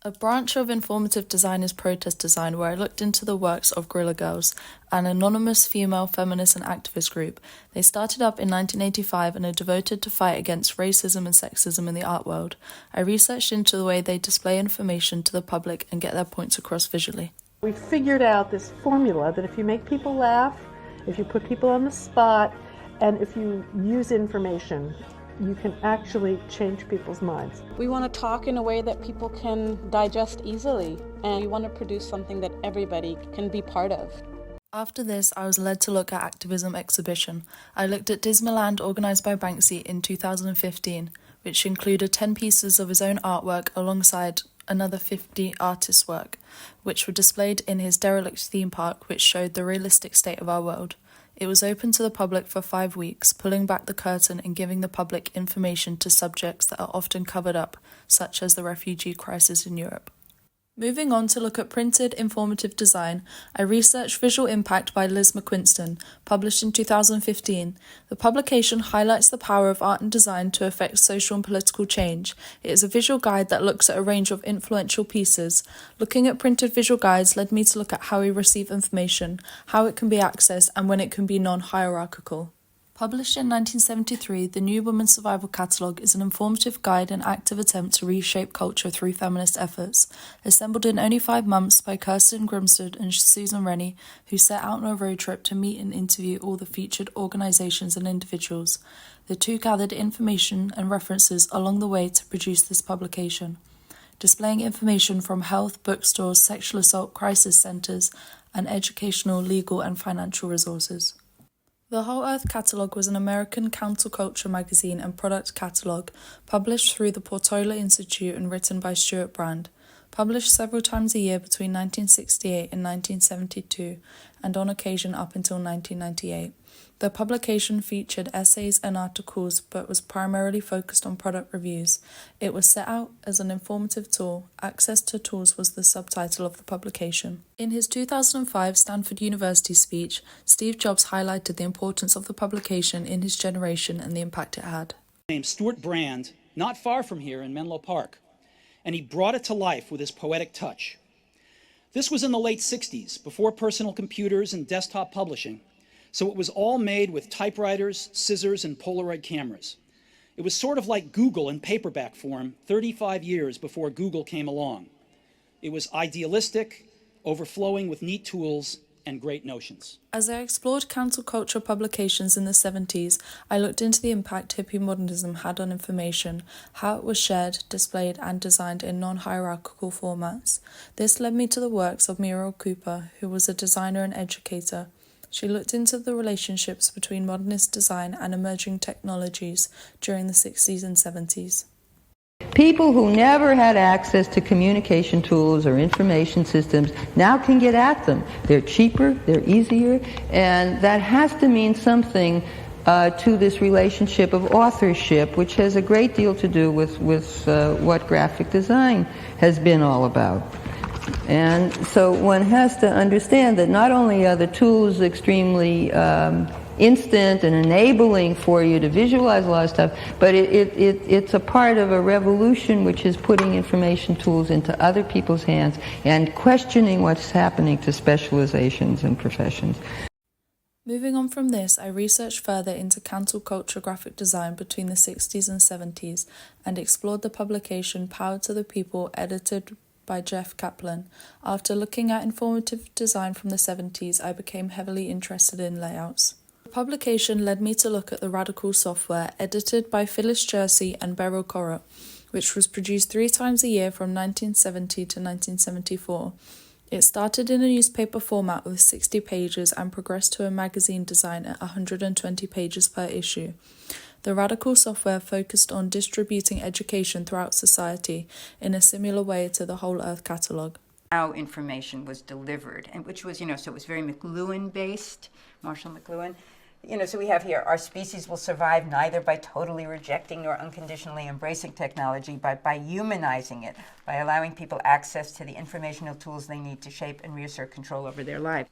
A branch of informative design is protest design, where I looked into the works of Guerrilla Girls, an anonymous female feminist and activist group. They started up in 1985 and are devoted to fight against racism and sexism in the art world. I researched into the way they display information to the public and get their points across visually. We figured out this formula that if you make people laugh, if you put people on the spot, and if you use information, you can actually change people's minds. We want to talk in a way that people can digest easily, and we want to produce something that everybody can be part of. After this, I was led to look at activism exhibition. I looked at Disneyland organised by Banksy in 2015, which included 10 pieces of his own artwork alongside another 50 artists' work, which were displayed in his derelict theme park, which showed the realistic state of our world. It was open to the public for 5 weeks, pulling back the curtain and giving the public information to subjects that are often covered up, such as the refugee crisis in Europe. Moving on to look at printed informative design, I researched Visual Impact by Liz McQuiston, published in 2015. The publication highlights the power of art and design to affect social and political change. It is a visual guide that looks at a range of influential pieces. Looking at printed visual guides led me to look at how we receive information, how it can be accessed, and when it can be non-hierarchical. Published in 1973, the New Women's Survival Catalogue is an informative guide and active attempt to reshape culture through feminist efforts. Assembled in only 5 months by Kirsten Grimstead and Susan Rennie, who set out on a road trip to meet and interview all the featured organisations and individuals. The two gathered information and references along the way to produce this publication, displaying information from health, bookstores, sexual assault crisis centres, and educational, legal and financial resources. The Whole Earth Catalogue was an American counterculture magazine and product catalogue published through the Portola Institute and written by Stuart Brand. Published several times a year between 1968 and 1972, and on occasion up until 1998. The publication featured essays and articles but was primarily focused on product reviews. It was set out as an informative tool. Access to tools was the subtitle of the publication. In his 2005 Stanford University speech, Steve Jobs highlighted the importance of the publication in his generation and the impact it had. Named Stuart Brand, not far from here in Menlo Park, and he brought it to life with his poetic touch. This was in the late 60s, before personal computers and desktop publishing, so it was all made with typewriters, scissors, and Polaroid cameras. It was sort of like Google in paperback form 35 years before Google came along. It was idealistic, overflowing with neat tools and great notions. As I explored counterculture publications in the 70s, I looked into the impact hippie modernism had on information, how it was shared, displayed, and designed in non-hierarchical formats. This led me to the works of Muriel Cooper, who was a designer and educator. She looked into the relationships between modernist design and emerging technologies during the 60s and 70s. People who never had access to communication tools or information systems now can get at them. They're cheaper, they're easier, and that has to mean something to this relationship of authorship, which has a great deal to do with what graphic design has been all about. And so one has to understand that not only are the tools extremely instant and enabling for you to visualize a lot of stuff, but it's a part of a revolution which is putting information tools into other people's hands and questioning what's happening to specializations and professions. Moving on from this, I researched further into counterculture graphic design between the 60s and 70s and explored the publication Power to the People, edited by Jeff Kaplan. After looking at informative design from the 70s, I became heavily interested in layouts. The publication led me to look at the Radical software, edited by Phyllis Jersey and Beryl Corrott, which was produced 3 times a year from 1970 to 1974. It started in a newspaper format with 60 pages and progressed to a magazine design at 120 pages per issue. The Radical software focused on distributing education throughout society in a similar way to the Whole Earth Catalogue. How information was delivered, and which was, so it was very McLuhan-based, Marshall McLuhan. So we have here, our species will survive neither by totally rejecting nor unconditionally embracing technology, but by humanizing it, by allowing people access to the informational tools they need to shape and reassert control over their lives.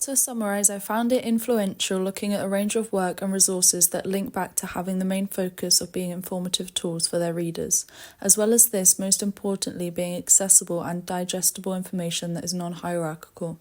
To summarise, I found it influential looking at a range of work and resources that link back to having the main focus of being informative tools for their readers, as well as this, most importantly, being accessible and digestible information that is non-hierarchical.